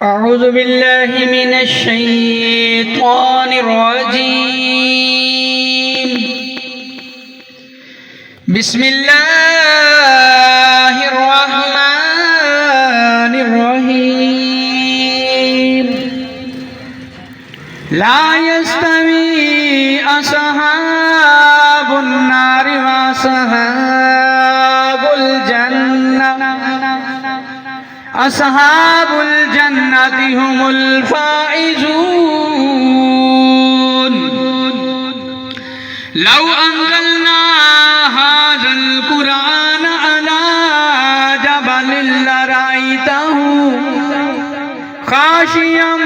أعوذ بالله من الشيطان الرجيم. بسم الله الرحمن الرحيم. لا يستوي أصحاب النار وأصحاب الجنة أصحاب الجنة هم الفائزون. لو أنزلنا هذا القرآن على جبل لرأيته خاشعا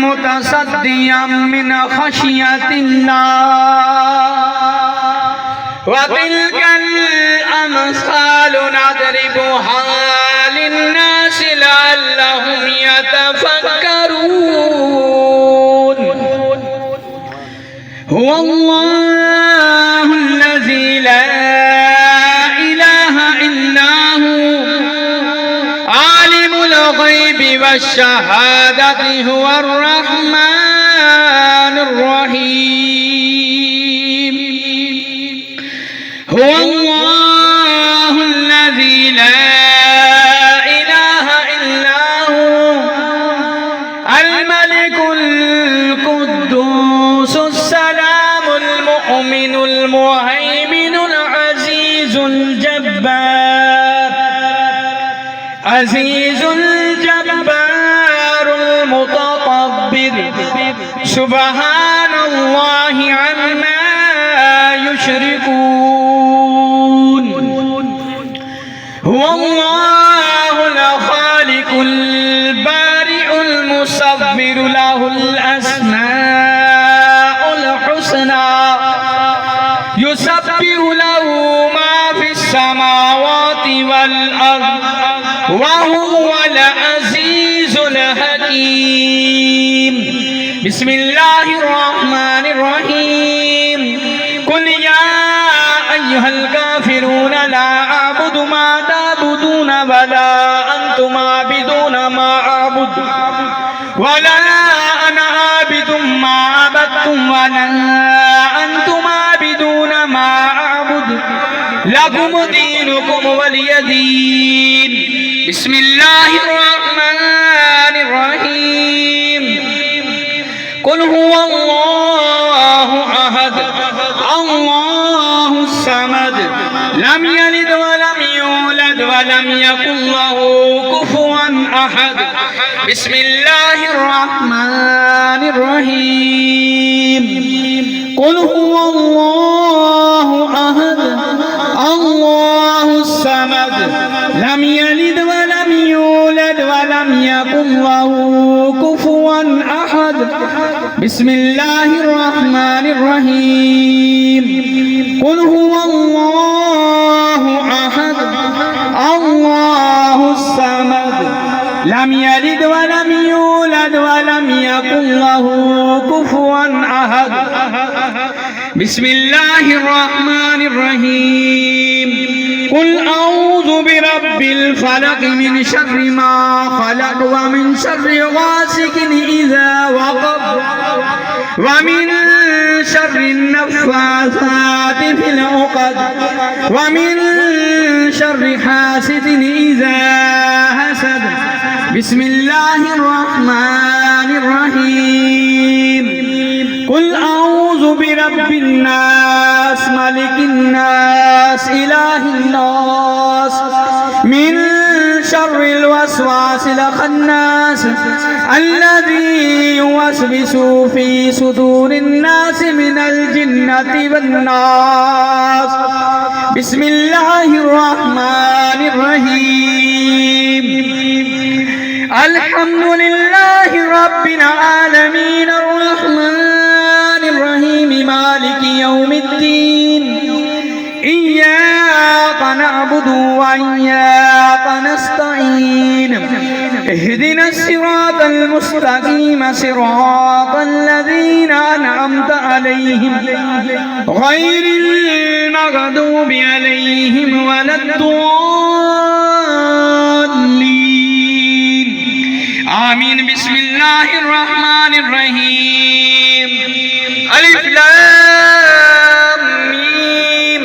متصدعا من خشية الله. وتلك الأمثال نضربها للناس لعلهم يتفكرون. هو الله الذي لا إله إلا هو عالم الغيب والشهادة هو الرحمن الرحيم. هو الله الذي لا إله إلا هو الملك القدوس السلام المؤمن المهيمن العزيز الجبار المتكبر. سبحان الله عما يشركون. هو الله الخالق البارئ المصور له الأسماء الحسنى يسبح له ما في السماوات والأرض وهو العزيز الحكيم. بسم الله الرحمن الرحيم. قل يا أيها الكافرون لا أعبد ما تعبدون ولا أنتم عابدون ما أعبد ولا أنا عابد ما عبدتم ولا أنتم عابدون ما أعبد لكم دينكم ولي دين. بسم الله الرحمن الرحيم. قل هو الله أحد الله الصمد لم يلد ولم يولد ولم يكن له كفوا أحد. بسم الله الرحمن الرحيم. قل هو الله أحد الله الصمد لم يلد ولم يولد ولم يكن له كفوا أحد. بسم الله الرحمن الرحيم. قل هو الله أحد الله الصمد لم يلد ولم يولد ولم يكن له كفوا أحد. بسم الله الرحمن الرحيم. قل أعوذ برب الفلق من شر ما خلق ومن شر غاسق إذا وقب ومن شر النفاثات في العقد ومن شر حاسد إذا حسد. بسم الله الرحمن الرحيم. قل أعوذ برب الناس ملك الناس إله الناس من شر الوسواس الخناس الذي يوسوس في صدور الناس من الجنة والناس. بسم الله الرحمن الرحيم. الحمد لله رب العالمين الرحمن الرحيم مالك يوم الدين. إياك نعبد وإياك نستعين. اهدنا الصراط المستقيم صراط الذين أنعمت عليهم غير المغضوب عليهم ولا الضالين. الله الرحمن الرحيم ألف لام ميم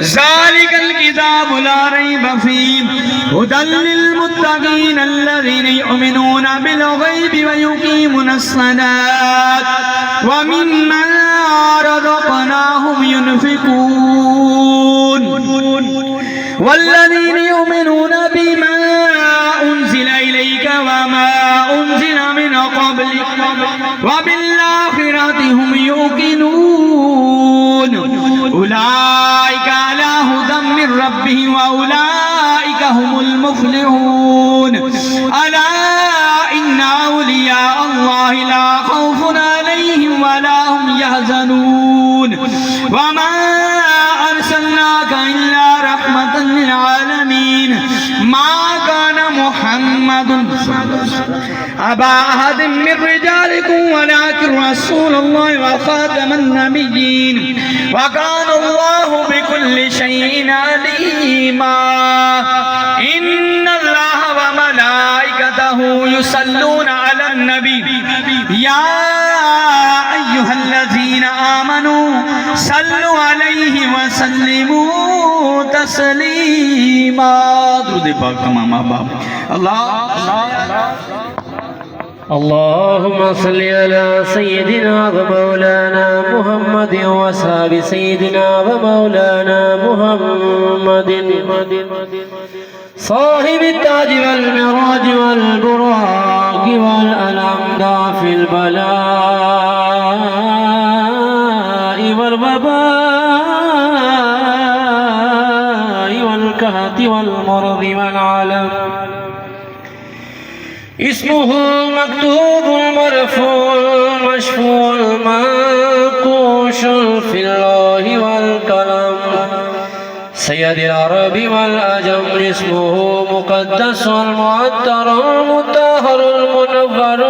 ذلك الكتاب لا ريب فيه هدى للمتقين الذين يؤمنون بالغيب ويقيمون الصلاة ومما رزقناهم ينفقون والذين يؤمنون بما أنزل إليك وما أنزل من قبلك وبالآخرة هم يوقنون أولئك على هدى من ربهم وأولئك هم المفلحون ألا إن أولياء الله لا خوف عليهم ولا هم يحزنون وما أرسلناك إلا رحمة للعالمين ما كان محمد أبا أحد من رجالكم ولكن رسول الله وخاتم النبيين وكان الله بكل شيء عليما إن الله وملائكته يصلون على النبي يا أيها الذين آمنوا صلوا عليه وسلموا تسليما درود پاک تمام احباب اللہ اللهم صل على سيدنا ومولانا محمد وصحب سيدنا ومولانا محمد صاحب التاج والمراج والبراق والألمدى في البلاء والوباء والكهف والمرض والعلم اسمه مكتوب مرفوع مشفوع منقوش في الله والكلام سيد العرب والأجم اسمه مقدس المعطر المطهر المنور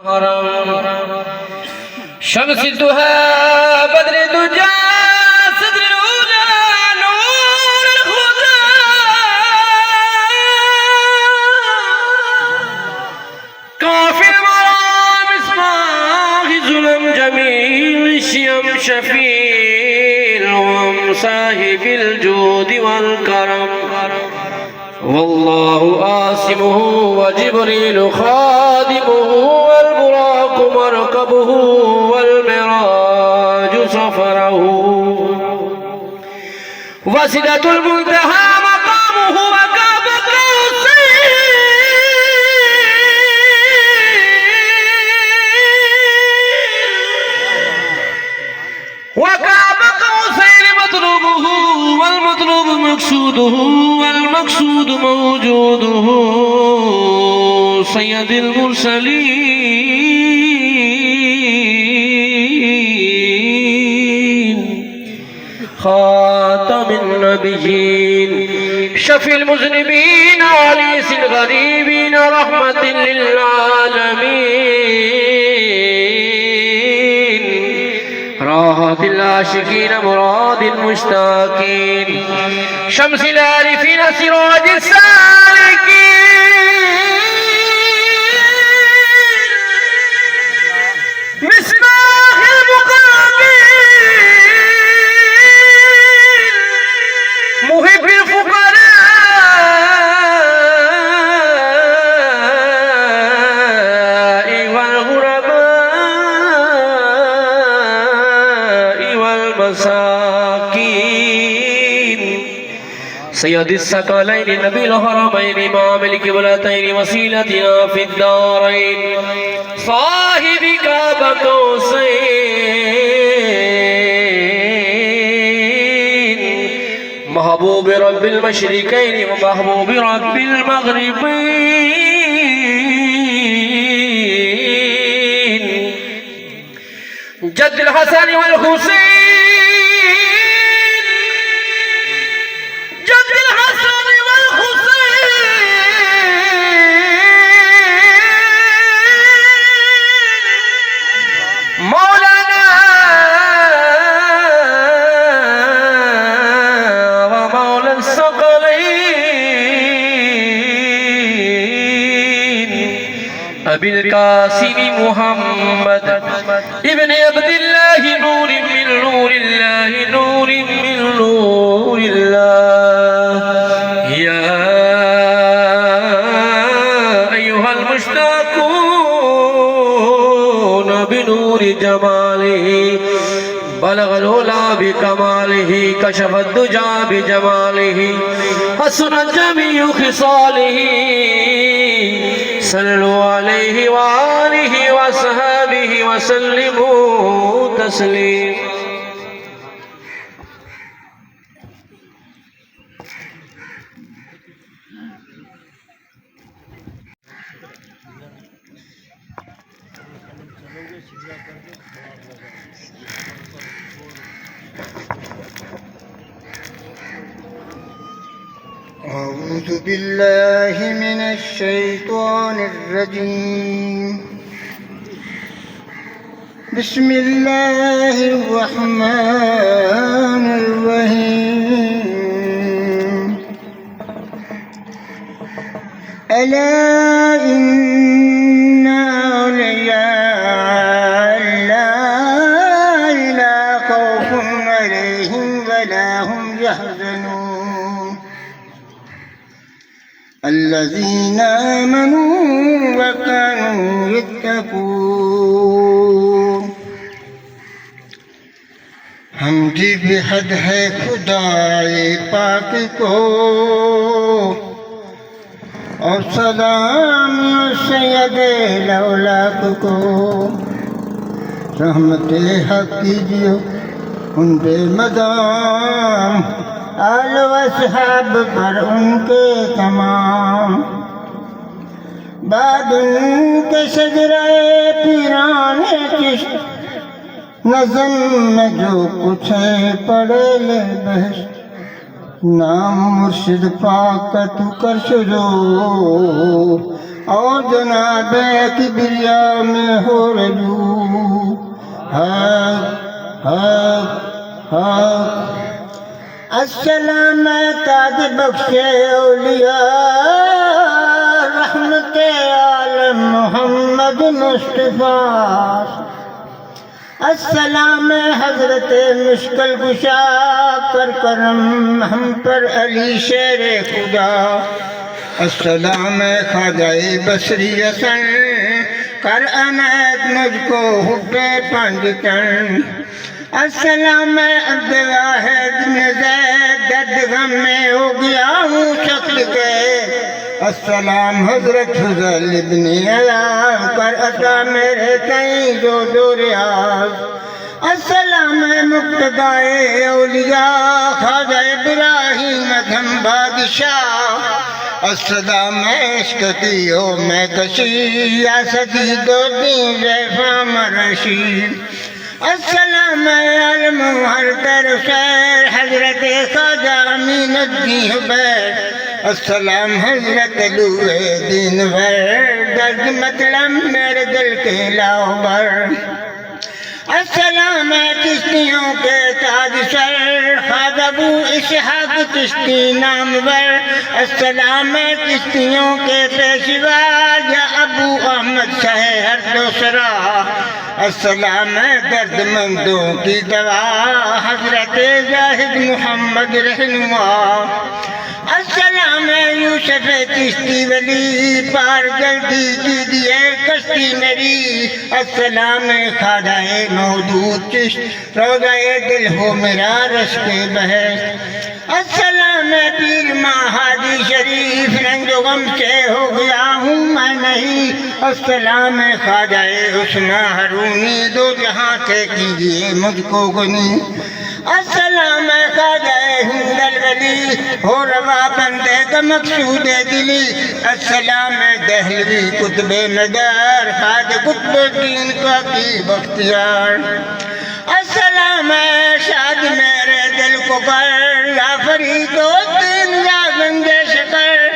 الحرم شمس الدهى بدر الدجى صدر الأولى نور الهدى كافي المرام اسمه ظلم جميل الشيم شفيل صاحب الجود والكرم والله آسمه وجبريل خادمه والبراق مركبه والمراج سفره وسدة المنتهى مقامه وكاب قوسين وكاب قوسين مطلوبه والمطلوب مقصوده والمقصود موجوده سيد المرسلين خاتم النبيين شفي المذنبين وليس الغريبين رحمة للعالمين راحة العاشقين مراد المشتاقين شمس العارفين سراج السالكين مصباح المقربين محب الفقراء والغرباء والمساكين سيد الثقلين نبي الحرمين إمام القبلتين وسيلتنا في الدارين صاحب كعب قوسين محبوب رب المشرقين ومحبوب رب المغربين جد الحسن والحسين جد الحسن والحسين مولانا ومولى الثقلين أبي القاسم محمد ابن عبد الله نور من نور الله نور من نور الله يا أيها المشتاقون بنور جماله بلغ العلا بكماله كشف الدجى بجماله حسنت جميع خصاله صلوا عليه وآله وصحبه وسلموا تسليما أعوذ بالله من الشيطان الرجيم بسم الله الرحمن الرحيم ألا إن أولياء الله لا خوف عليهم ولا هم يحزنون الذين آمنوا وكانوا يتقون حمدی بھی حد ہے خدائے پاک کو اور سلام سید لولاک کو رحمت حق کیجیے ان بے مدام آل و اصحاب پر ان کے تمام بعد ان کے شجرۂ پیران چشت نظم میں جو کچھ ہے پڑھے لے بحث نام مرشد پاک کا تو کر شروع اور جناب کبریا میں ہو رجوع حق حق حق السلام تاج بخش اولیاء رحمت عالم محمد مصطفیٰ السلام حضرت مشکل کشا کر کرم ہم پر علی شیر خدا السلام خواجہ بصری حسن کر عنایت مجھ کو حب پنجتن السلام عبد الواحد بن زید درد غم میں ہو گیا ہوں شکل کے السلام حضرت فضل ابن عیاض کر عطا میرے کہیں جو ریاض السلام مقتدائے اولیاء خواجہ ابراہیم ادھم بادشاہ السلام عشق کی ہو میں کشی یا سدی دو دین ریفہ مرشید السلام عالم ہر در خیر حضرت خواجہ امین الدین عبید السلام حضرت لوے دین ور درد مطلب میرے دل کے لاؤبر السلام چشتیوں کے تاج سر خواجہ ابو اسحاق چشتی نامور السلام چشتیوں کے پیشوا یا ابو احمد شہر دوسرا السلام درد مندوں کی دوا حضرت زاہد محمد رہنما السلام یوسف چشتی ولی پار جلدی کیجیے کشتی میری السلام خواجہ مودود چشت روضہ دل ہو میرا رشک بحث السلام پیر ماں حاجی شریف رنج و غم سے ہو گیا ہوں میں نہیں السلام خواجہ حسنہ ہرونی دو جہاں سے کیجیے مجھ کو غنی السلام خواجہ ہند الولی ہو روا بندے کا مقصود دلی السلام دہلوی قطب مدار خواجہ قطب الدین کا کی بختیار السلام شاد میرے دل کو پر یا فرید و دین یا گنجے شکر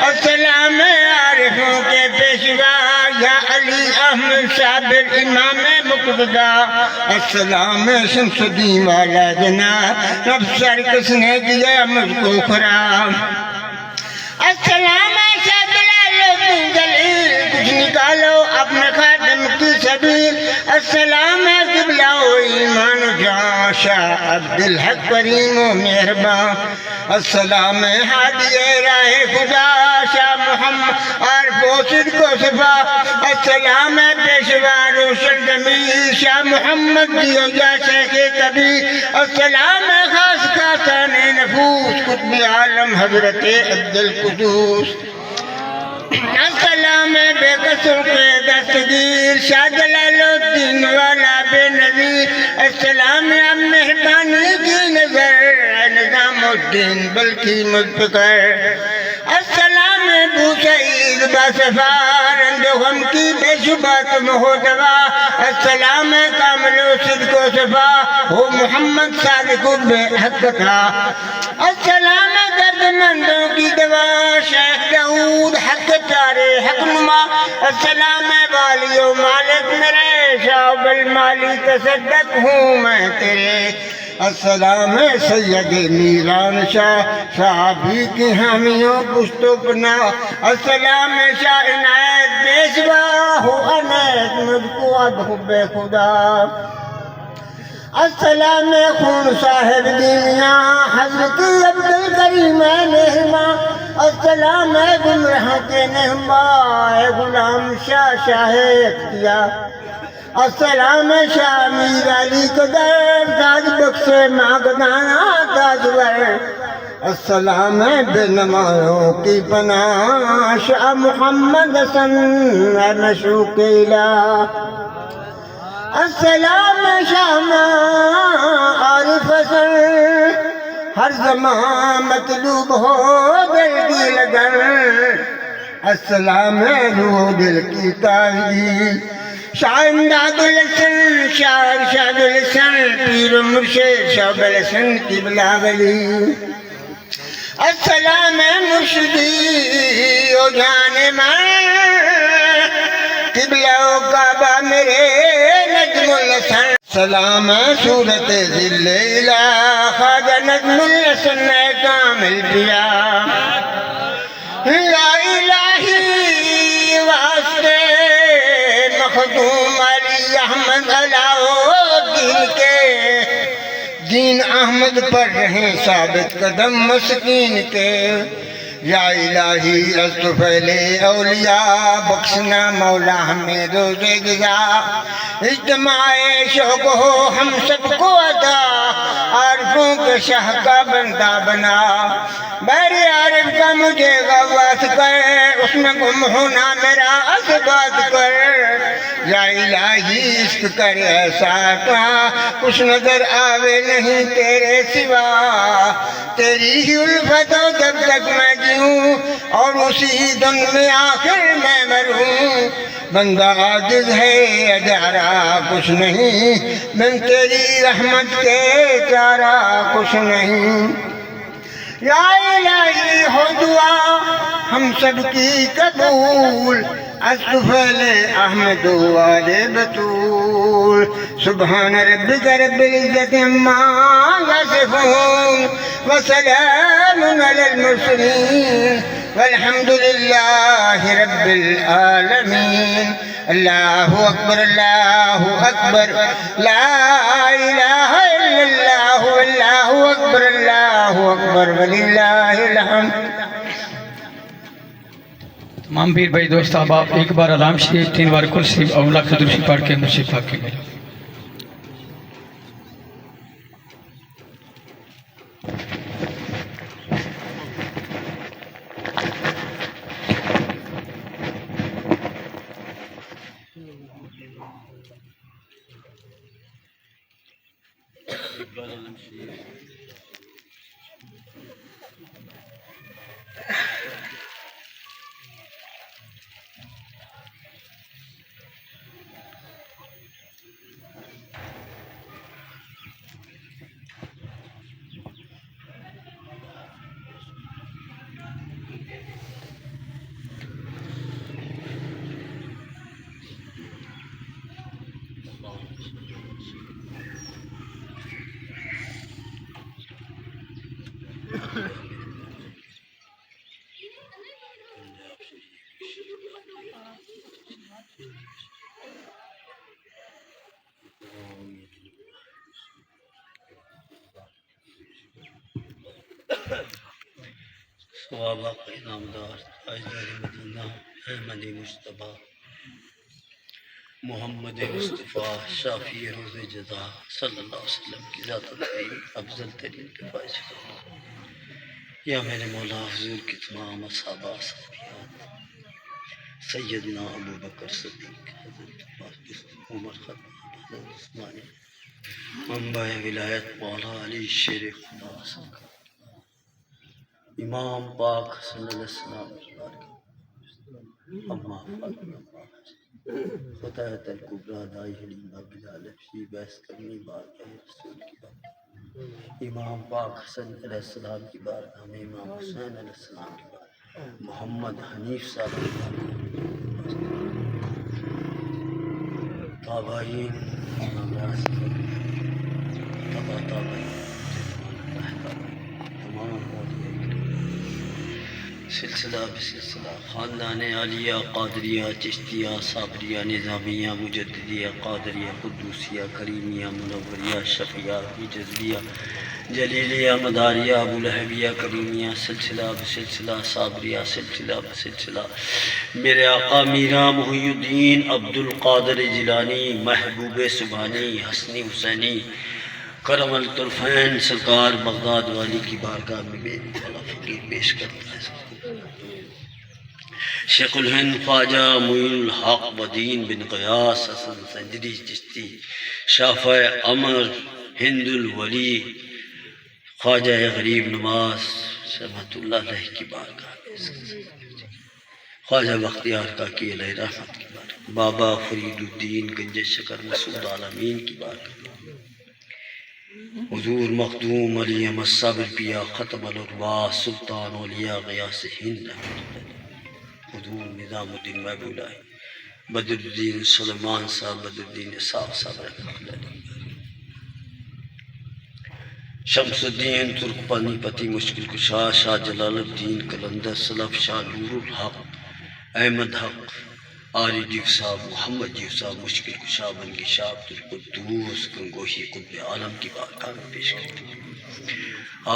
السلام عارفوں کے پیشوا یا علی احمد صابر امام مقتدا السلام شمس الدین والا جناب رب سر کس نے دیا مجھ کو خراب السلام شاہ دلال الدین جلیل کچھ نکاح والو اپنے خاتم کی سبیل السلام ہے قبلہ و ایمان جہاں شاہ عبدالحق کریم و مہربان السلام ہے ہادی راہ خدا شاہ محمد عارف و صدق و صفا السلام ہے پیشوا روشن ضمیر شاہ محمد دیو یا شیخ کبیر السلام ہے خاص خاصان نفوس قطب عالم حضرت عبدالقدوس السلام ہے بے قصر کے دستگیر شاہ جلال الدین والا بے نظیر السلام ہے اب مہربانی کی نظر نظام الدین بلکہ مذکر السلام ہے بو سعید باصفار رنگ غم کی بے شبہ تم ہو دوا السلام ہے کامل و صدق و صفا ہو محمد صادق بے حق تھا السلام ہے درد مندوں کی دوا شیخ داؤد حق تارے حق نما السلام ہے والی و مالک میرے شعب المالی تصدق ہوں میں تیرے السلام ہے سید میران شاہ صحابی کی حامیوں پشت و پناہ السلام ہے شاہ عنایت پیشوا ہو عنایت مجھ کو حب خدا السلام ہے خون صاحب دیمیاں حضرت عبدالکریم مہرباں السلام ہے گمراہوں کے نہما اے غلام شاہ شاہ اختیار السلام ہے شاہ میر علی قدر تاج بخش ماغدانا تاجور السلام ہے بے نمایوں کی پناہ شاہ محمد حسن مشوق الہ السلام ہے شاہ عارف حسن ہر زمان مطلوب ہو دل کی لگن السلام ہے روح دل کی تازگی شاہ امداد الحسن شاہ ارشاد الحسن پیر و مرشد شاہ الحسن قبلہ ولی السلام ہے مرشدی و جان من قبلہ و کعبہ میرے نجم الحسن سلام ہے صورت ذل الہ خواجہ نجم الحسن کامل پیا یا الہی واسطے مخدوم علی احمد علاؤدین کے دین احمد پر رہیں ثابت قدم مسکین کے یا الہی از تو پہلے اولیاء بخشنا مولا ہمیں روز گزا اجتماع شوق ہو ہم سب کو عطا عارفوں کے شاہ کا بندہ بنا میرے عارف کا مجھے غواث کر اس میں گم ہونا میرا اثبات کر یا الہی عشق کر ایسا کا کچھ نظر آوے نہیں تیرے سوا تیری ہی الفت ہو جب تک میں جیوں اور اسی دن میں آخر میں مروں بندہ عاجز ہے ادارہ کچھ نہیں من تیری رحمت کے چارہ کچھ نہیں یا الہی ہو دعا ہم سب کی قبول الطفیل احمد والے بطول سبحان ربک رب العزت عما یصفون وسلام علی المرسلین والحمد للہ رب العالمین اللہ اکبر لا الہ الا اللہ اللہ اکبر وللہ الحمد تمام پیر بھائی دوست احباب ایک بار علام شریف 3 بار کل شریف اولا خدرشی پڑھ کے مرشد پاک کے ملے صوابہ کا انعامدار تاجدار مدینہ احمد مصطفیٰ محمد مصطفیٰ شافی روز جزا صلی اللہ علیہ وسلم کی ذات الکریم افضل ترین کے فائز فرما۔ یا میرے مولا حضور کی تمام اصحابہ صحابیات، سیدنا ابو بکر صدیق، حضرت عمر خطاب، حضرت عثمان، منبع ولایت مولا علی شیر خدا سرکار، امام پاک حسن علیہ السلام کی بارگاہ، اما فاطمہ فتحت الکبریٰ دائی حلیمہ بلال حبشی بیس کرنی بارگاہ رسول کی بارگاہ، امام پاک حسن علیہ السلام کی بارگاہ میں امام حسین علیہ السلام کی بارگاہ، محمد حنیف صاحب کی بارگاہ، تابعین، امام راست تابعین، تمام اولیاء سلسلہ بسلسلہ خاندان عالیہ قادریہ چشتیہ صابریہ نظامیہ مجددیہ قادریہ قدوسیہ کریمیہ منوریہ شفیہ جذبیہ جلیلیہ مداریہ ابولہبیہ کریمیہ سلسلہ بسلسلہ صابریہ سلسلہ بسلسلہ میرے آقا میرا محی الدین عبد القادر جیلانی محبوب سبحانی حسنی حسینی کرم الطرفین سرکار بغداد والی کی بارگاہ میں میری والا فقیر پیش کرتا ہے شیخ الہند خواجہ معین الحق ودین بن قیاس حسن سنجری چشتی شافع امر ہند الولی خواجہ غریب نواز رحمۃ اللہ علیہ کی بارگاہ میں خواجہ بختیار کاکی علیہ رحمت کی بارگاہ بابا فرید الدین گنج شکر مسعود عالمین کی بارگاہ حضور مخدوم علی احمد صابر پیا ختم الارواح سلطان اولیاء غیاث ہند رحمۃ اللہ حضور نظام الدین محبوب اللہ بدر الدین سلیمان صاحب بدر الدین صاحب رحمۃ اللہ علیہ شمس الدین ترک پانی پتی مشکل کشا شاہ جلال الدین قلندر سلف شاہ نور الحق احمد حق آری ڈیو صاحب محمد ڈیو صاحب مشکل کشا بنگی شاہ عبدالقدوس گنگوہی قطب عالم کی بارگاہ میں پیش کرتے ہیں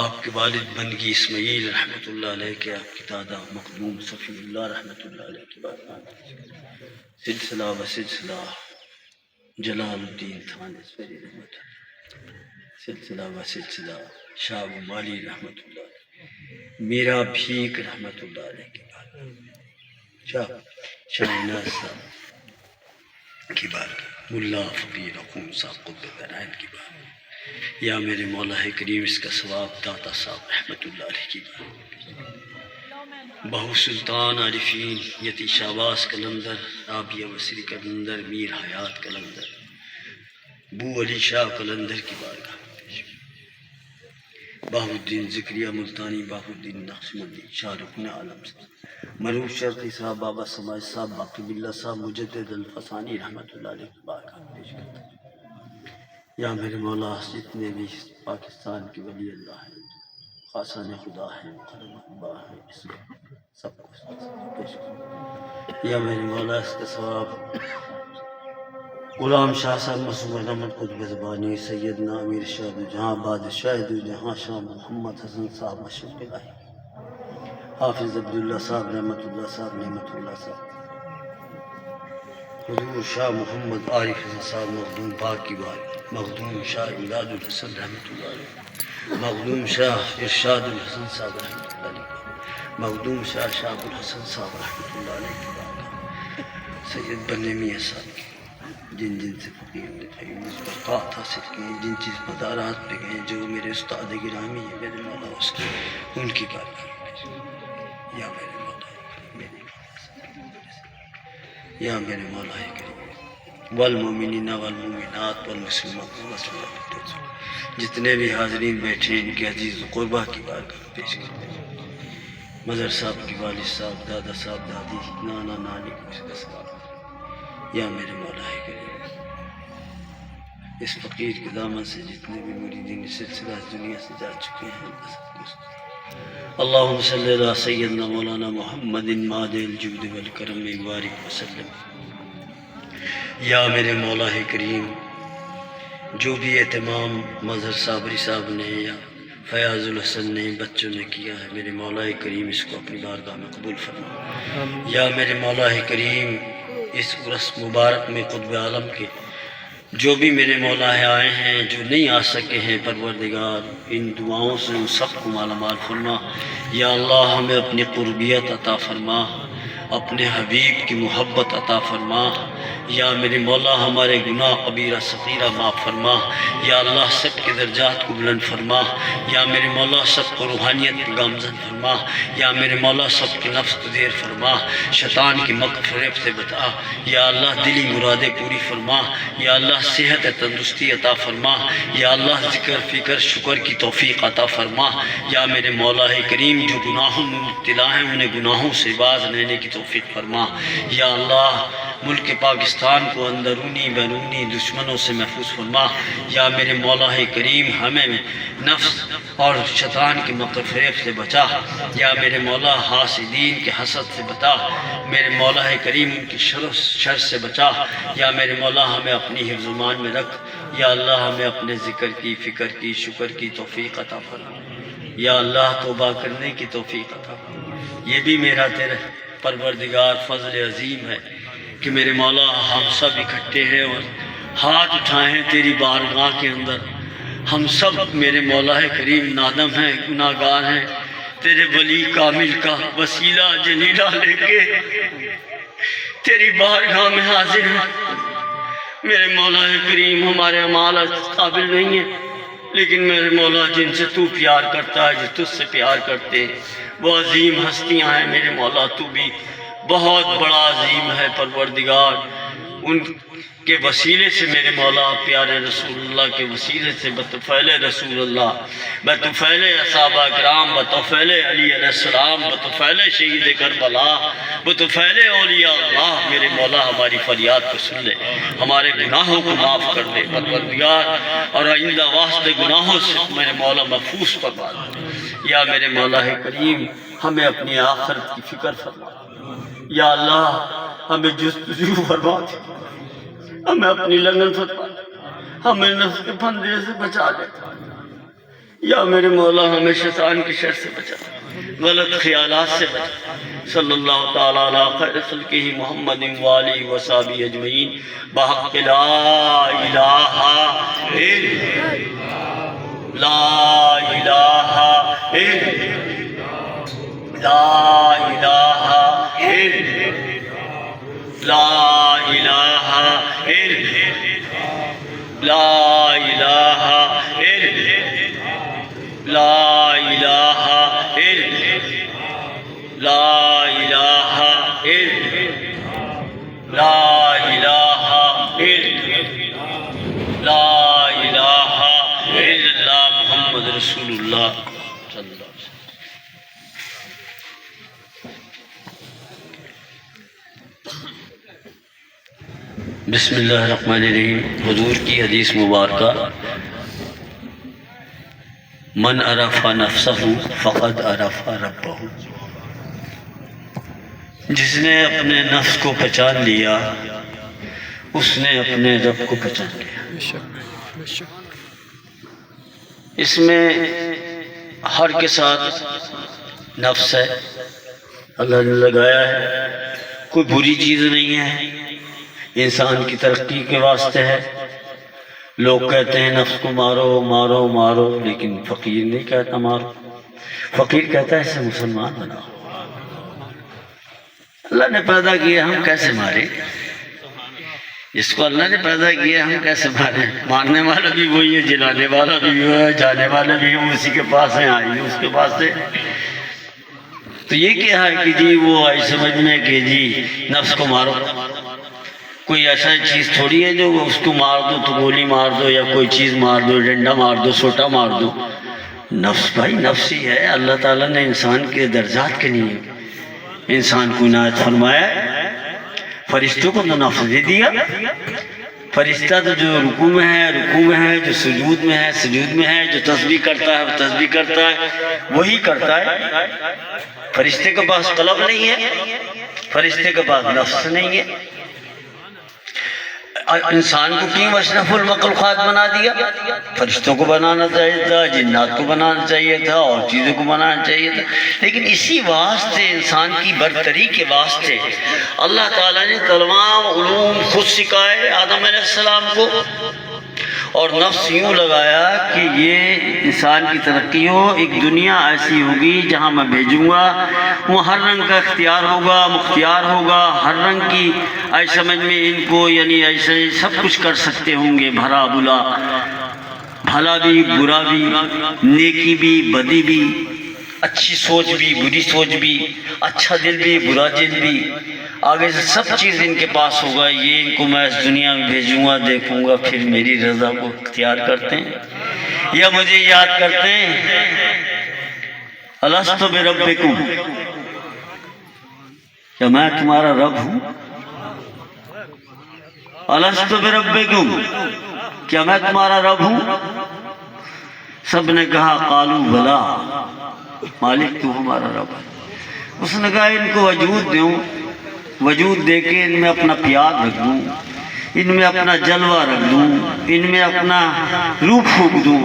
آپ کے والد بنگی اسماعیل رحمۃ اللہ علیہ کے آپ کی دادا مخدوم صفی اللہ رحمۃ اللہ علیہ کی بارگاہ میں سلسلہ بسلسلہ جلال الدین تھانے سوری رحمۃ اللہ سلسلہ بسلسلہ شاہ مالی رحمۃ اللہ علیہ میرا بھیک رحمۃ اللہ علیہ کی بارگاہ شاہناز صاحب کی بارگاہ ملا فقیر اخون صاحب قطب درائن کی بارگاہ یا میرے مولا کریم اس کا ثواب داتا صاحب رحمۃ اللہ علیہ کی بارگاہ بہو سلطان عارفین یتی شہباز قلندر رابعہ وسری قلندر میر حیات قلندر بو علی شاہ قلندر کی بارگاہ بہو الدین ذکریہ ملتانی بہو الدین نقشبندی شاہ رکن عالم معروف شرقی صاحب بابا سماج صاحب باقی باللہ صاحب مجدد الفسانی رحمۃ اللہ علیہ کی بارگاہ پیش کرتا ہے یا میرے مولا جتنے بھی پاکستان کے ولی اللہ ہیں خاصان خدا ہیں مقرم احبا ہیں سب کو پیش کرتا یا میرے مولا اس کا ثواب غلام شاہ صاحب مسعود احمد قطب زبانی سیدنا امیر شاہد جہاں بادشاہ جہاں شاہ محمد حسن صاحب مشرق الہی حافظ عبداللہ صاحب رحمۃ اللہ صاحب نعمت اللہ صاحب حضور شاہ محمد عارف حسن صاحب مخدوم پاک کی بات مخدوم شاہ امداد الحسن رحمۃ اللہ علیہ مخدوم شاہ ارشاد الحسن صاحب رحمۃ اللہ علیہ مخدوم شاہ شاہ الحسن صاحب رحمۃ اللہ علیہ کی بات سید بن میاں صاحب کی جن جن سے فقیر نے برکات حاصل کی جن چیز مدارات پہ گئے جو میرے استاد گرامی ہیں میرے مولا اس کی ان کی بات یا میرے مولا یا میرے مولا کریم والمومنین والمومنات والمسلمات والمسلمات جتنے بھی حاضرین بیٹھے ہیں ان کے عزیز و قربہ کی بارگاہ پیش کرتے ہیں مظہر صاحب کی والد صاحب دادا صاحب دادی نانا نانی کو اس کا ثواب یا میرے مولا کریم اس فقیر کے دامن سے جتنے بھی مریدین سلسلہ دنیا سے جا چکے ہیں اللہم صلی اللہ سیدنا مولانا محمد ماد الجود والکرم بارک وسلم یا میرے مولا کریم جو بھی اہتمام مظہر صابری صاحب نے یا فیاض الحسن نے بچوں نے کیا ہے، میرے مولا کریم اس کو اپنی بارگاہ میں قبول فرما۔ یا میرے مولا کریم اس عرس مبارک میں قطب عالم کے جو بھی میرے مولا آئے ہیں، جو نہیں آ سکے ہیں، پروردگار ان دعاؤں سے ان سب کو مالا مال فرما۔ یا اللہ ہمیں اپنی قربیت عطا فرما، اپنے حبیب کی محبت عطا فرما۔ یا میرے مولا ہمارے گناہ کبیرہ صغیرہ معاف فرما۔ یا اللہ سب کے درجات کو بلند فرما۔ یا میرے مولا سب کو روحانیت کی گامزن فرما۔ یا میرے مولا سب کے نفس کو دیر فرما، شیطان کی مکر فریب سے بتا۔ یا اللہ دلی مرادیں پوری فرما۔ یا اللہ صحت تندرستی عطا فرما۔ یا اللہ ذکر فکر شکر کی توفیق عطا فرما۔ یا میرے مولا کریم جو گناہوں میں مبتلا ہیں انہیں گناہوں سے باز رہنے کی توفیق فرما۔ یا اللہ ملک پاکستان کو اندرونی بیرونی دشمنوں سے محفوظ فرما۔ یا میرے مولا کریم ہمیں نفس اور شیطان کے مکر فریب سے بچا۔ یا میرے مولا حاسدین کے حسد سے بچا۔ میرے مولا کریم ان کی شر سے بچا۔ یا میرے مولا ہمیں اپنی حفظ ایمان میں رکھ۔ یا اللہ ہمیں اپنے ذکر کی فکر کی شکر کی توفیق عطا فرما۔ یا اللہ توبہ کرنے کی توفیق عطا فرما۔ یہ بھی میرا تیرے پروردگار فضل عظیم ہے کہ میرے مولا ہم سب اکٹھے ہیں اور ہاتھ اٹھائے ہیں تیری بارگاہ کے اندر۔ ہم سب میرے مولا کریم نادم ہیں، گناہ گار ہیں، تیرے ولی کامل کا وسیلہ جلیلہ لے کے تیری بارگاہ میں حاضر ہیں۔ میرے مولا کریم ہمارے اعمال قابل نہیں ہیں، لیکن میرے مولا جن سے تو پیار کرتا ہے، جو تجھ سے پیار کرتے ہیں وہ عظیم ہستیاں ہیں۔ میرے مولا تو بھی بہت بڑا عظیم ہے پروردگار، ان کے وسیلے سے میرے مولا پیارے رسول اللہ کے وسیلے سے بطفیل رسول اللہ، بطفیل صحابہ کرام، بطفیل علی علیہ السلام، بطفیل شہید کربلا، بطفیل اولیاء اللہ، میرے مولا ہماری فریاد کو سن لے، ہمارے گناہوں کو معاف کر دے پروردگار، اور آئندہ واسطے گناہوں سے میرے مولا محفوظ فرما دے۔ یا میرے مولا کریم ہمیں اپنی آخرت کی فکر فرما۔ یا اللہ ہمیں جستجو فرما دے، ہمیں اپنی لگن فرما دے، ہمیں نفس کے پھندے سے بچا دے۔ یا میرے مولا ہمیں شیطان کی شر سے بچا دے، غلط خیالات سے بچا۔ صلی اللہ تعالیٰ علی خیر خلقہ محمد وآلہ وصحبہ اجمعین بحق لا الہ الا لا الہ الا لا الہ الا لا الہ الا لا الہ الا لا الہ الا لا الہ الا لا الہ الا لا الہ الا اللہ محمد رسول اللہ صلی اللہ علیہ وسلم۔ بسم اللہ الرحمن الرحیم۔ حضور کی حدیث مبارکہ، من عرف نفسہ فقد عرف ربہ، جس نے اپنے نفس کو پہچان لیا اس نے اپنے رب کو پہچان لیا۔ اس میں ہر کے ساتھ نفس ہے، اللہ نے لگایا ہے، کوئی بری چیز نہیں ہے، انسان کی ترقی کے واسطے ہے۔ لوگ کہتے ہیں نفس کو مارو مارو مارو، لیکن فقیر نہیں کہتا مارو، فقیر کہتا ہے اسے مسلمان بناؤ۔ اللہ نے پیدا کیا، ہم کیسے ماریں؟ جس کو اللہ نے پیدا کیا ہم کیسے ماریں؟ مارنے والا بھی وہی ہے، جلانے والا بھی وہ ہے، جانے والا بھی ہم اسی کے پاس ہیں، آئیں اس کے پاس سے۔ تو یہ کیا ہے کہ جی وہ آئی سمجھ میں کہ جی نفس کو مارو، کوئی ایسا چیز تھوڑی ہے جو اس کو مار دو تو گولی مار دو، یا کوئی چیز مار دو، ڈنڈا مار دو، سوٹا مار دو۔ نفس بھائی نفس ہی ہے۔ اللہ تعالیٰ نے انسان کے درجات کے لیے انسان کو عنایت فرمایا، فرشتوں کو تو نفس دے دیا۔ فرشتہ تو جو رکوع میں ہے، جو سجود میں ہے سجود میں ہے، جو تسبیح کرتا ہے وہ تسبیح کرتا ہے، وہی کرتا ہے۔ فرشتے کے پاس قلم نہیں ہے، فرشتے کے پاس نفس نہیں ہے۔ انسان کو کیوں اشرف المخلوقات بنا دیا؟ فرشتوں کو بنانا چاہیے تھا، جنات کو بنانا چاہیے تھا، اور چیزوں کو بنانا چاہیے تھا، لیکن اسی واسطے انسان کی برتری کے واسطے اللہ تعالیٰ نے تمام علوم خود سکھائے آدم علیہ السلام کو، اور نفس یوں لگایا کہ یہ انسان کی ترقی ہو، ایک دنیا ایسی ہوگی جہاں میں بھیجوں گا، وہ ہر رنگ کا اختیار ہوگا، مختار ہوگا، ہر رنگ کی ایسے سمجھ میں ان کو یعنی ایسے سب کچھ کر سکتے ہوں گے، بھلا بلا، بھلا بھی برا بھی، نیکی بھی بدی بھی، اچھی سوچ بھی بری سوچ بھی، اچھا دل بھی برا دل بھی، آگے سے سب چیز ان کے پاس ہوگا۔ یہ ان کو میں اس دنیا میں بھیجوں گا، دیکھوں گا پھر میری رضا کو اختیار کرتے ہیں یا مجھے یاد کرتے ہیں۔ الستُ بربکم، کیا میں تمہارا رب ہوں؟ الستُ بربکم، کیا میں تمہارا رب ہوں؟ سب نے کہا قالوا بلا، مالک تو ہمارا رب ہے۔ اس نے کہا ان کو وجود دوں، وجود دے کے ان میں اپنا پیار رکھ دوں، ان میں اپنا جلوہ رکھ دوں، ان میں اپنا روح پھونک دوں،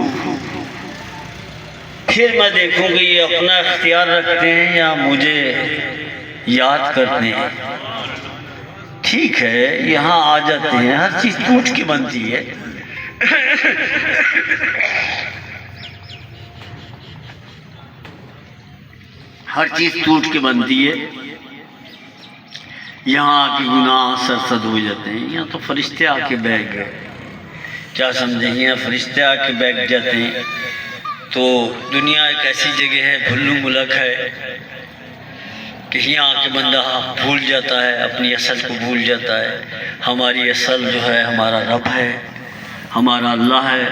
پھر میں دیکھوں کہ یہ اپنا اختیار رکھتے ہیں یا مجھے یاد کرتے ہیں۔ ٹھیک ہے، یہاں آ جاتے ہیں، ہر چیز ٹوٹ کے بنتی ہے۔ ہر چیز ٹوٹ کے بنتی ہے، یہاں کے گناہ سرسد ہو جاتے ہیں۔ یہاں تو فرشتے آ کے بیٹھ گئے، کیا سمجھیں گے؟ فرشتے آ کے بیٹھ جاتے ہیں تو دنیا ایک ایسی جگہ ہے، بھلو ملک ہے کہ یہاں آ کے بندہ بھول جاتا ہے، اپنی اصل کو بھول جاتا ہے۔ ہماری اصل جو ہے ہمارا رب ہے، ہمارا اللہ ہے۔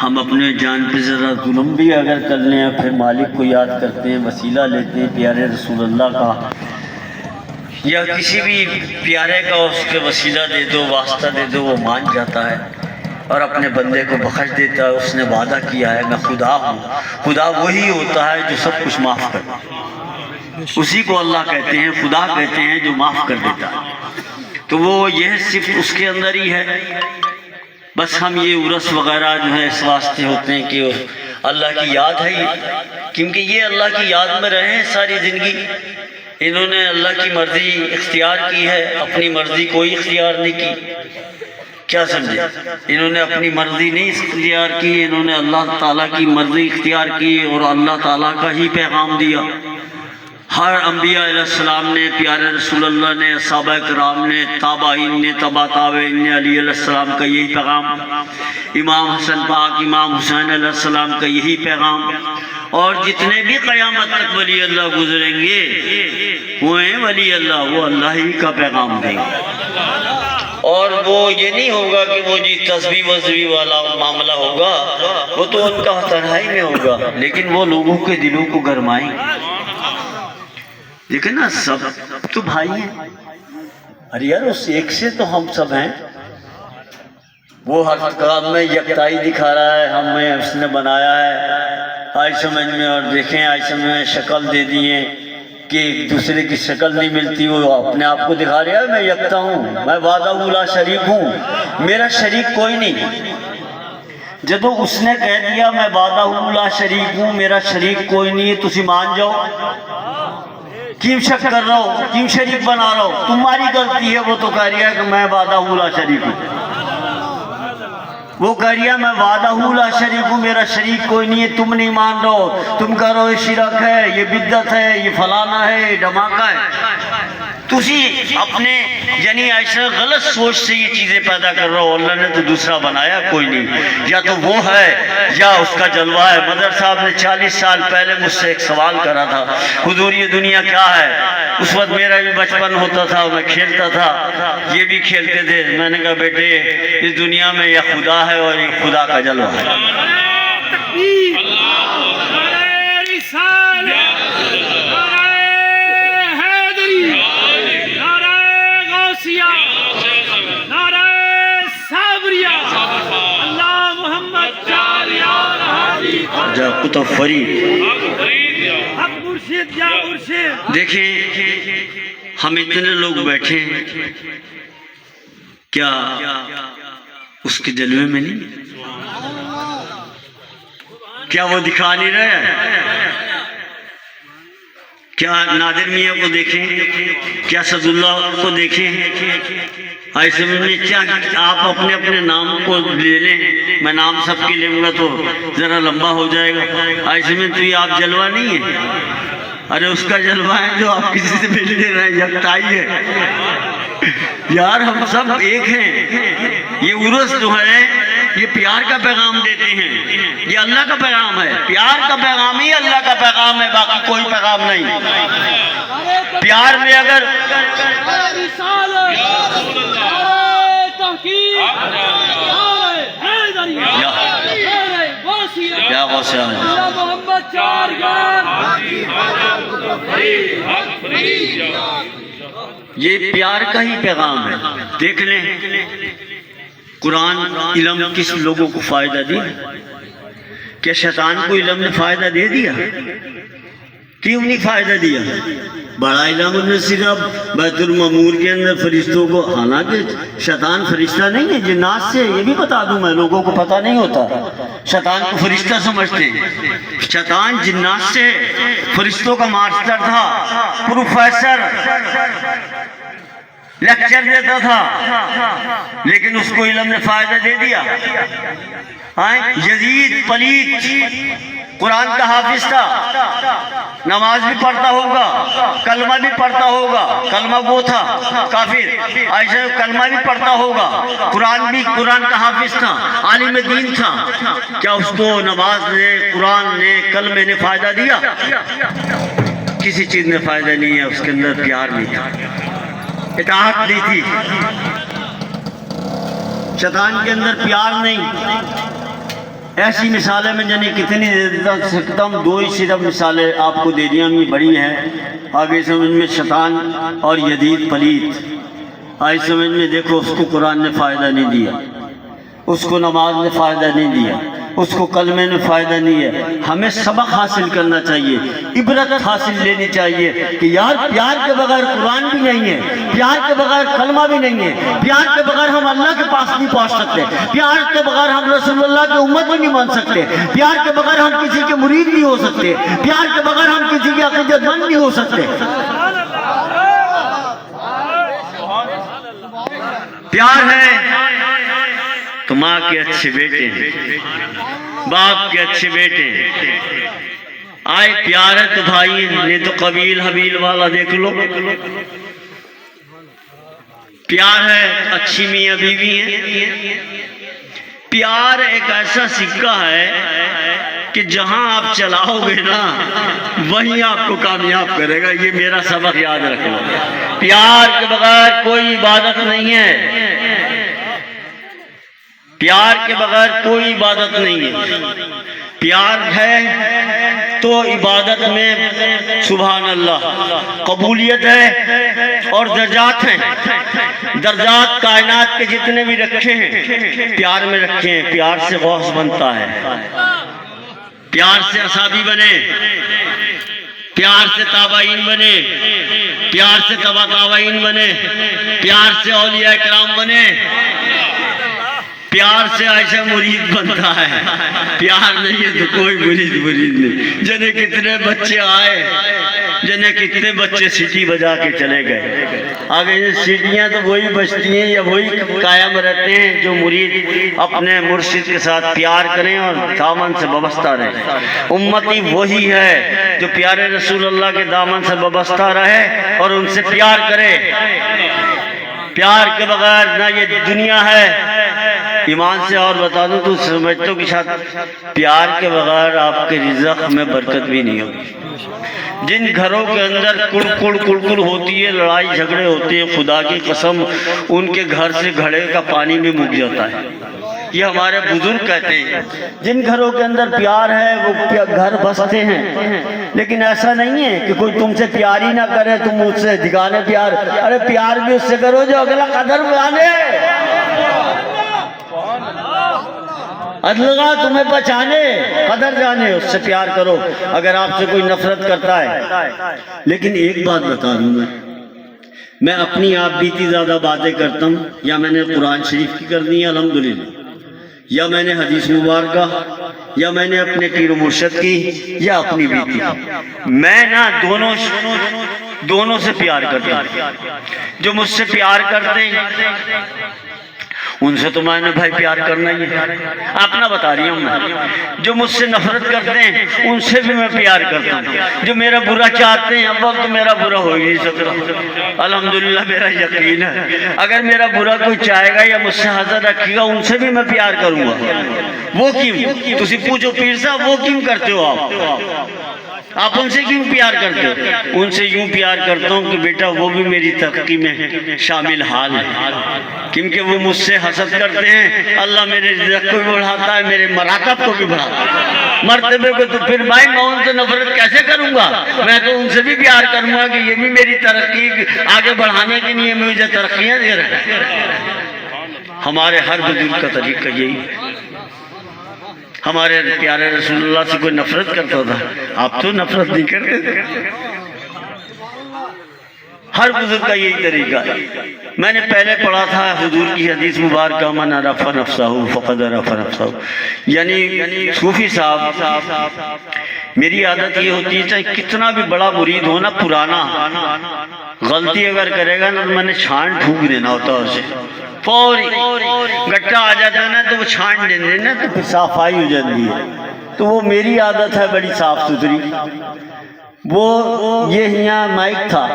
ہم اپنے جان پہ ذرا ظلم بھی اگر کر لیں پھر مالک کو یاد کرتے ہیں، وسیلہ لیتے ہیں پیارے رسول اللہ کا، یا کسی بھی پیارے کا اس کے وسیلہ دے دو، واسطہ دے دو، وہ مان جاتا ہے اور اپنے بندے کو بخش دیتا ہے۔ اس نے وعدہ کیا ہے میں خدا ہوں۔ خدا وہی ہوتا ہے جو سب کچھ معاف کر دے، اسی کو اللہ کہتے ہیں، خدا کہتے ہیں جو معاف کر دیتا ہے۔ تو وہ یہ صرف اس کے اندر ہی ہے۔ بس ہم یہ عرس وغیرہ جو ہے اس واسطے ہوتے ہیں کہ اللہ کی یاد ہے یہ، کیونکہ یہ اللہ کی یاد میں رہے ہیں ساری زندگی۔ انہوں نے اللہ کی مرضی اختیار کی ہے، اپنی مرضی کوئی اختیار نہیں کی۔ کیا سمجھے؟ انہوں نے اپنی مرضی نہیں اختیار کی، انہوں نے اللہ تعالیٰ کی مرضی اختیار کی اور اللہ تعالیٰ کا ہی پیغام دیا۔ ہر انبیاء علیہ السلام نے، پیارے رسول اللہ نے، صحابہ کرام نے، تابعین نے، تبع تابعین نے علی علیہ السلام کا یہی پیغام، امام حسن پاک، امام حسین علیہ السلام کا یہی پیغام، اور جتنے بھی قیامت تک ولی اللہ گزریں گے وہ ہیں ولی اللہ، وہ اللہ ہی کا پیغام دیں گے۔ اور وہ یہ نہیں ہوگا کہ وہ جی تسبیح وضبیح والا معاملہ ہوگا، وہ تو ان کا تنہائی میں ہوگا، لیکن وہ لوگوں کے دلوں کو گرمائیں گے۔ لیکن نا سب تو بھائی ہیں، ارے یار اس ایک سے تو ہم سب ہیں۔ وہ ہر کام میں یکتائی دکھا رہا ہے، ہمیں اس نے بنایا ہے، آج سمجھ میں، اور دیکھیں آج سمجھ میں شکل دے دیے کہ ایک دوسرے کی شکل نہیں ملتی، وہ اپنے آپ کو دکھا رہا ہے میں یکتا ہوں، میں وحدہ لا شریک ہوں، میرا شریک کوئی نہیں۔ جب اس نے کہہ دیا میں وحدہ لا شریک ہوں، میرا شریک کوئی نہیں ہے، تسی مان جاؤ، کیوں شک کر رہا ہو، کیوں شریک بنا رہا ہو؟ تمہاری غلطی ہے۔ وہ تو کہہ رہا ہے کہ میں وحدہ لا شریک ہوں، وہ کہہ رہی ہے میں وعدہ لا شریک ہوں، میرا شریک کوئی نہیں ہے، تم نہیں مان رہے ہو، تم کہہ رہے ہو یہ شرک ہے، یہ بدعت ہے، یہ فلانا ہے، یہ دھماکہ ہے۔ تسی اپنے یعنی ایسا غلط سوچ سے یہ چیزیں پیدا کر رہے ہو۔ اللہ نے تو دوسرا بنایا کوئی نہیں، یا تو وہ ہے یا اس کا جلوہ ہے۔ مدر صاحب نے 40 سال پہلے مجھ سے ایک سوال کرا تھا، حضور یہ دنیا کیا ہے؟ اس وقت میرا بھی بچپن ہوتا تھا، میں کھیلتا تھا، یہ بھی کھیلتے تھے۔ میں نے کہا بیٹے اس دنیا میں یا خدا ہے اور یہ خدا کا جلوہ ہے۔ جا کتب فرید دیکھیں، ہم اتنے لوگ بیٹھے ہیں، کیا اس کے جلوے میں نہیں؟ کیا وہ دکھا نہیں رہے؟ کیا نادر میاں کو دیکھیں، کیا سعد اللہ کو دیکھیں؟ ایسے میں کیا آپ اپنے اپنے نام کو لے لیں، میں نام سب کے لوں گا تو ذرا لمبا ہو جائے گا، ایسے میں تو یہ آپ جلوہ نہیں ہے، ارے اس کا جلوہ ہے جو آپ کسی سے مل لے رہے ہیں، یکتائی ہے یار، ہم سب ایک ہیں۔ یہ عرس جو ہے یہ پیار کا پیغام دیتے ہیں، یہ اللہ کا پیغام ہے، پیار کا پیغام ہی اللہ کا پیغام ہے، باقی کوئی پیغام نہیں۔ پیار میں اگر کیا غوث ہے یہ پیار کا ہی پیغام ہے۔ دیکھ لیں قرآن علم کس لوگوں کو فائدہ دیا؟ کیا شیطان کو علم نے فائدہ دے دیا؟ کیوں نہیں فائدہ دیا؟ بڑا علم نے صرف بیت المعمور کے اندر فرشتوں کو، حالانکہ شیطان فرشتہ نہیں ہے، جنات سے، یہ بھی بتا دوں میں، لوگوں کو پتہ نہیں ہوتا، شیطان کو فرشتہ سمجھتے ہیں۔ شیطان جنات سے فرشتوں کا ماسٹر تھا، پروفیسر، لیکچر دیتا تھا، لیکن اس کو علم نے فائدہ دے دیا۔ یزید پلیت قرآن کا حافظ تھا، نماز بھی پڑھتا ہوگا، کلمہ بھی پڑھتا ہوگا، کلمہ وہ تھا کافر، ایسے کلمہ بھی پڑھتا ہوگا، قرآن کا حافظ تھا، عالم دین تھا، کیا اس کو نماز نے، قرآن نے، کلمے نے فائدہ دیا؟ کسی چیز نے فائدہ نہیں ہے، اس کے اندر پیار نہیں تھا، اطاعت نہیں تھی، شیطان کے اندر پیار نہیں۔ ایسی مثالیں میں جنہیں کتنی دے سکتا ہوں، دو ہی صرف مثالیں آپ کو دے دیا، یہ بڑی ہیں، آگے سمجھ میں شیطان اور یزید پلیت، آگے سمجھ میں دیکھو اس کو قرآن نے فائدہ نہیں دیا، اس کو نماز نے فائدہ نہیں دیا، اس کو کلمے نے فائدہ نہیں ہے۔ ہمیں سبق حاصل کرنا چاہیے، عبرت حاصل لینی چاہیے کہ یار پیار کے بغیر قرآن بھی نہیں ہے، پیار کے بغیر کلمہ بھی نہیں ہے، پیار کے بغیر ہم اللہ کے پاس نہیں پہنچ سکتے، پیار کے بغیر ہم رسول اللہ کی امت بھی نہیں بن سکتے، پیار کے بغیر ہم کسی کے مرید نہیں ہو سکتے، پیار کے بغیر ہم کسی کے عقیدت مند نہیں ہو سکتے۔ پیار ہے تو ماں کے اچھے بیٹے ہیں، باپ کے اچھے بیٹے ہیں، آئے پیار ہے تو بھائی نے تو قبیل حبیل والا دیکھ لو، پیار ہے اچھی میاں بیوی ہیں۔ پیار ایک ایسا سکہ ہے کہ جہاں آپ چلاؤ گے نا وہیں آپ کو کامیاب کرے گا، یہ میرا سبق یاد رکھو۔ پیار کے بغیر کوئی عبادت نہیں ہے، پیار کے بغیر کوئی عبادت نہیں ہے، پیار ہے تو عبادت میں سبحان اللہ قبولیت ہے، اور درجات ہیں، درجات کائنات کے جتنے بھی رکھے ہیں پیار میں رکھے ہیں۔ پیار سے غوث بنتا ہے، پیار سے اصحابی بنے، پیار سے تابعین بنے، پیار سے تبع تابعین بنے، پیار سے اولیاء کرام بنے، پیار سے ایسا مرید بنتا ہے، پیار نہیں ہے تو کوئی مرید نہیں۔ جنہیں کتنے بچے آئے، جنہیں کتنے بچے سیٹی بجا کے چلے گئے، آگے یہ سیٹیاں تو وہی بجتی ہیں یا وہی قائم رہتے ہیں جو مرید اپنے مرشد کے ساتھ پیار کریں اور دامن سے وابستہ رہیں۔ امتی وہی ہے جو پیارے رسول اللہ کے دامن سے وابستہ رہے اور ان سے پیار کرے۔ پیار کے بغیر نہ یہ دنیا ہے، ایمان سے اور بتا دوں تو سمجھتوں کے ساتھ پیار کے بغیر آپ کے رزق میں برکت بھی نہیں ہوگی۔ جن گھروں کے اندر کڑ ہوتی ہے، لڑائی جھگڑے ہوتے ہیں، خدا کی قسم ان کے گھر سے گھڑے کا پانی بھی مک جاتا ہے، یہ ہمارے بزرگ کہتے ہیں۔ جن گھروں کے اندر پیار ہے وہ گھر بستے ہیں، لیکن ایسا نہیں ہے کہ کوئی تم سے پیار ہی نہ کرے، تم اس سے دکھانے پیار، ارے پیار بھی اس سے کرو جو اگلا قدر جانے، ادلغا تمہیں پہچانے، قدر جانے، اس سے پیار کرو اگر آپ سے کوئی نفرت کرتا ہے۔ لیکن ایک بات بتا دوں میں، میں اپنی آپ بیتی زیادہ باتیں کرتا ہوں، یا میں نے قرآن شریف کی کرنی ہے الحمدللہ، یا میں نے حدیث مبارکہ، یا میں نے اپنے پیر و مرشد کی، یا اپنی بیتی کی۔ میں نا دونوں سے پیار کرتا ہوں۔ جو مجھ سے پیار کرتے ہیں ان سے تو میں نے بھائی پیار کرنا ہی ہے، اپنا بتا رہی ہوں میں۔ جو مجھ سے نفرت کرتے ہیں ان سے بھی میں پیار کرتا ہوں۔ جو میرا برا چاہتے ہیں اب تو میرا برا ہو ہی نہیں سکتا، الحمدللہ میرا یقین ہے۔ اگر میرا برا کوئی چاہے گا یا مجھ سے حسد رکھے گا ان سے بھی میں پیار کروں گا۔ وہ کیوں؟ تسی پوچھو پیر صاحب وہ کیوں کرتے ہو آپ ان سے کیوں پیار کرتے ہو؟ ان سے یوں پیار کرتا ہوں کہ بیٹا وہ بھی میری ترقی میں شامل حال ہے، کیونکہ وہ مجھ سے حسد کرتے ہیں، اللہ میرے رزق کو بھی بڑھاتا ہے، میرے مراتب کو بھی بڑھاتا ہے، مرتبے کو۔ تو پھر بھائی میں ان سے نفرت کیسے کروں گا؟ میں تو ان سے بھی پیار کروں گا کہ یہ بھی میری ترقی آگے بڑھانے کے لیے مجھے ترقیاں دے رہے ہیں۔ ہمارے ہر بزرگ کا طریقہ یہی ہے۔ ہمارے پیارے رسول اللہ سے کوئی نفرت کرتا تھا، آپ تو نفرت نہیں کرتے تھے۔ ہر بزرگ کا یہی طریقہ ہے۔ میں نے پہلے پڑھا تھا حضور کی حدیث مبارکہ من عرف نفسہ فقد عرف نفسہ، یعنی صوفی صاحب میری عادت یہ ہوتی ہے چاہے کتنا بھی بڑا مرید ہو نا، پرانا غلطی اگر کرے گا نا تو میں نے چھان ٹھوک دینا ہوتا ہے اسے، فوری گٹا آ جاتا ہے نا تو وہ چھان دینے نا تو پھر صافائی ہو جاتی ہے۔ تو وہ میری عادت ہے بڑی صاف ستھری۔ وہ یہ یہاں مائک تھا،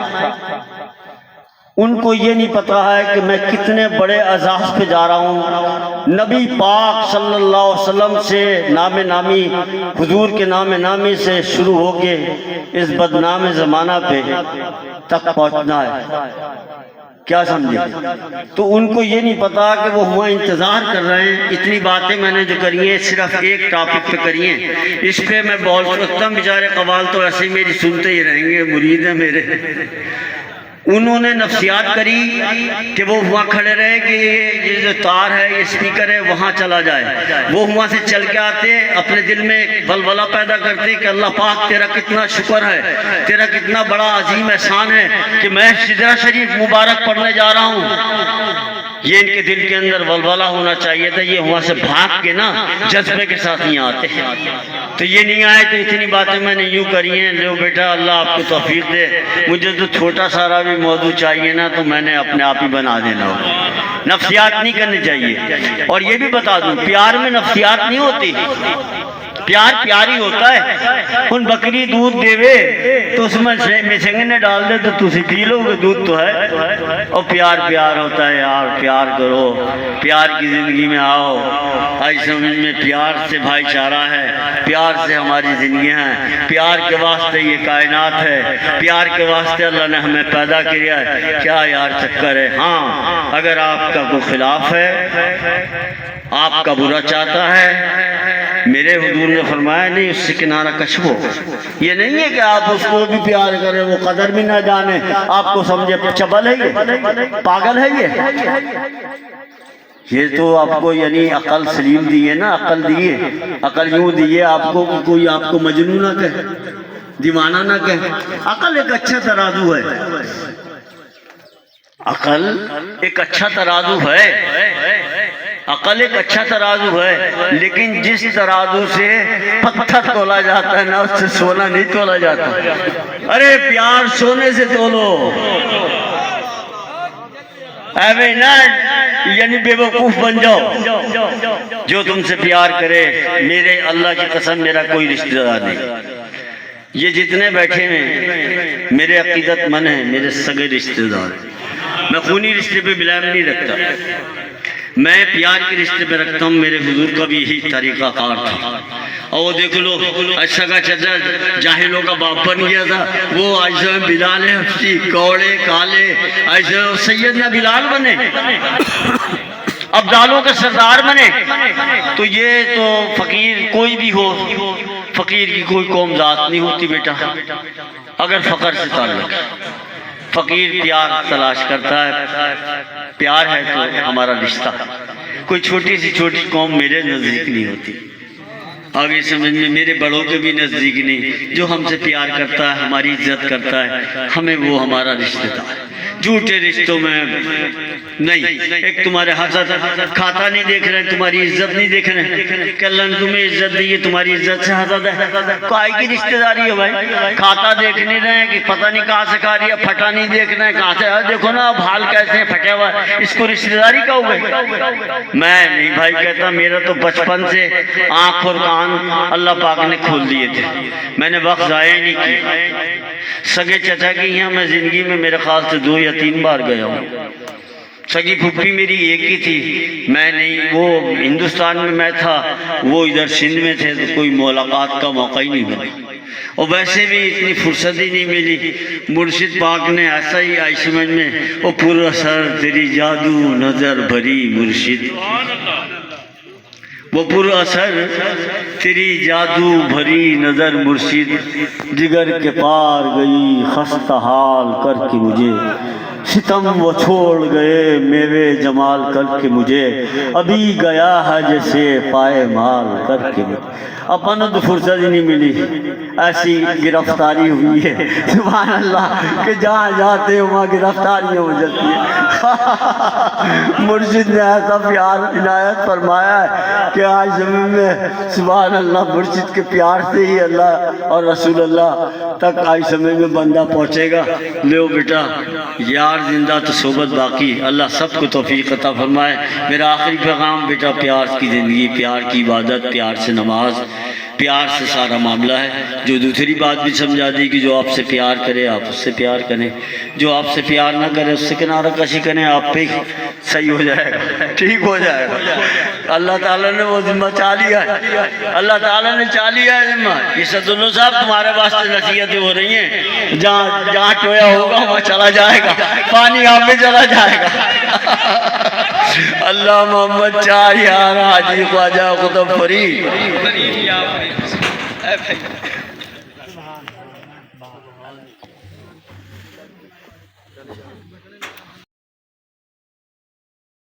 ان کو یہ نہیں پتا ہے کہ میں کتنے بڑے اعزاز پہ جا رہا ہوں۔ نبی پاک صلی اللہ علیہ وسلم سے نام نامی، حضور کے نام نامی سے شروع ہو کے اس بدنام زمانہ پہ تک پہنچنا ہے، کیا سمجھے؟ تو ان کو یہ نہیں پتا کہ وہ ہوا انتظار کر رہے ہیں۔ اتنی باتیں میں نے جو کری ہیں صرف ایک ٹاپک پہ کری ہیں، اس پہ میں بول سکتا ہوں، بیچارے قوال تو ایسے ہی میری سنتے ہی رہیں گے، مرید ہیں میرے۔ انہوں نے نفسیات کری کہ وہ وہاں کھڑے رہے کہ یہ جو تار ہے یہ سپیکر ہے وہاں چلا جائے، وہ وہاں سے چل کے آتے اپنے دل میں بلبلہ پیدا کرتے کہ اللہ پاک تیرا کتنا شکر ہے، تیرا کتنا بڑا عظیم احسان ہے کہ میں سدرہ شریف مبارک پڑھنے جا رہا ہوں۔ یہ ان کے دل کے اندر ولولہ ہونا چاہیے تھا، یہ وہاں سے بھاگ کے نا جذبے کے ساتھ نہیں آتے، تو یہ نہیں آئے۔ تو اتنی باتیں میں نے یوں کری ہیں، جو بیٹا اللہ آپ کو توفیق دے، مجھے تو چھوٹا سارا بھی موضوع چاہیے نا تو میں نے اپنے آپ ہی بنا دینا ہو، نفسیات نہیں کرنی چاہیے۔ اور یہ بھی بتا دوں پیار میں نفسیات نہیں ہوتی، پیار پیاری ہوتا ہے۔ ان بکری دودھ دیوے تو اس میں مسنگنے ڈال دے تو تسی پی لو گے، دودھ تو ہے۔ اور پیار پیار ہوتا ہے یار، پیار کرو، پیار کی زندگی میں آؤ۔ آج سمجھ میں پیار سے بھائی چارہ ہے، پیار سے ہماری زندگیاں ہیں، پیار کے واسطے یہ کائنات ہے، پیار کے واسطے اللہ نے ہمیں پیدا کیا ہے۔ کیا یار چکر ہے؟ ہاں اگر آپ کا کوئی خلاف ہے، آپ کا برا چاہتا ہے، میرے حضور نے فرمایا نہیں اس سے کنارہ کشو۔ یہ نہیں ہے کہ آپ اس کو بھی پیار کریں، وہ قدر بھی نہ جانے، آپ کو سمجھے چبل ہے یہ، پاگل ہے یہ تو آپ کو یعنی عقل سلیم دیے نا، عقل دیے، عقل یوں دیے آپ کو کہ کوئی آپ کو مجنون نہ کہے، دیوانہ نہ کہے۔ عقل ایک اچھا ترازو ہے، عقل ایک اچھا ترازو ہے، عقل ایک اچھا ترازو ہے، لیکن جس ترازو سے پتھر تولا جاتا ہے نا اس سے سونا نہیں تولا جاتا۔ ارے پیار سونے سے تولو، ایوے نہ یعنی بے وقوف بن جاؤ۔ جو تم سے پیار کرے، میرے اللہ کی قسم میرا کوئی رشتہ دار نہیں، یہ جتنے بیٹھے ہیں میرے عقیدت مند ہیں، میرے سگے رشتہ دار ہیں۔ میں خونی رشتے پہ بلام نہیں رکھتا، میں پیار کے رشتے پہ رکھتا ہوں۔ میرے حضور کا بھی یہی طریقہ کار تھا۔ اور دیکھ لو اچھا کا چچا جاہلوں کا باپ بن گیا تھا، وہ ایسا بلال حبشی، کوڑے کالے، ایسا سیدنا بلال بنے، ابدالوں کا سردار بنے۔ تو یہ تو فقیر کوئی بھی ہو، فقیر کی کوئی قوم ذات نہیں ہوتی بیٹا، اگر فقر سے تعلق ہے۔ فقیر پیار تلاش کرتا ہے، پیار ہے تو ہمارا رشتہ۔ کوئی چھوٹی سی چھوٹی قوم میرے نزدیک نہیں ہوتی، آگے سمجھ میں میرے بڑوں کے بھی نزدیک نہیں۔ جو ہم سے پیار کرتا ہے، ہماری عزت کرتا ہے، ہمیں وہ ہمارا رشتہ دار ہے۔ جھوٹے رشتوں میں نہیں. ایک تمہارے حسد کھاتا نہیں دیکھ رہے تمہاری عزت نہیں دیکھ رہے کہ اللہ نے تمہیں عزت دی ہے تمہاری عزت سے حسد ہے. کائی کی رشتہ داری ہے بھائی؟ کھاتا دیکھ نہیں رہے ہیں کہ پتہ نہیں کہاں سے کھا رہی ہے, پھٹا نہیں دیکھ رہے ہیں کہاں سے. دیکھو نا اب حال کیسے ہیں, پھٹے ہوا ہے, اس کو رشتہ داری کہو گے؟ میں نہیں بھائی کہتا, میرا تو بچپن سے آنکھ اور کان اللہ پاک نے کھول دیے تھے, میں نے وقت ضائع نہیں کی. سگے چچا کے یہاں میں زندگی میں میرے خیال سے 2 یا 3 بار گیا ہوں. سگی پھپھی میری ایک ہی تھی, میں نہیں, وہ ہندوستان میں میں تھا, وہ ادھر سندھ میں تھے, تو کوئی ملاقات کا موقع ہی نہیں ملا. اور ویسے بھی اتنی فرصت ہی نہیں ملی. مرشد پاک نے ایسا ہی آئی سمجھ میں, وہ پر اثر تیری جادو نظر بھری مرشد, وہ پر اثر تیری جادو بھری نظر مرشد, جگر کے پار گئی خستہ حال کر کے مجھے, ستم وہ چھوڑ گئے میوے جمال کر کے مجھے, ابھی گیا ہے جیسے پائے مال کر کے مجھے. اپن تو فرصت ہی نہیں ملی, ایسی گرفتاری ہوئی ہے سبحان اللہ کہ جہاں جاتے ہیں وہاں گرفتاریاں ہو جاتی ہیں. مرشد نے ایسا پیار عنایت فرمایا ہے کہ آج زمین میں سبحان اللہ مرشد کے پیار سے ہی اللہ اور رسول اللہ تک آج زمین میں بندہ پہنچے گا. لو بیٹا یار زندہ تو صحبت باقی, اللہ سب کو توفیق عطا فرمائے. میرا آخری پیغام بیٹا پیار کی زندگی, پیار کی عبادت, پیار سے نماز, پیار سے سارا معاملہ ہے. جو دوسری بات بھی سمجھا دی کہ جو آپ سے پیار کرے آپ اس سے پیار کریں, جو آپ سے پیار نہ کرے اس سے کنارہ کشی کریں, آپ پہ صحیح ہو جائے گا, ٹھیک ہو جائے گا. اللہ تعالیٰ نے وہ ذمہ چاہ لیا ہے, اللہ تعالیٰ نے چاہ لیا ہے ذمہ. یہ سدولو صاحب تمہارے واسطے نصیحتیں ہو رہی ہیں, جہاں ٹویا ہوگا وہاں چلا جائے گا, پانی آپ میں چلا جائے گا. اللہ محمد چار یار حاجی خواجہ قطب فرید.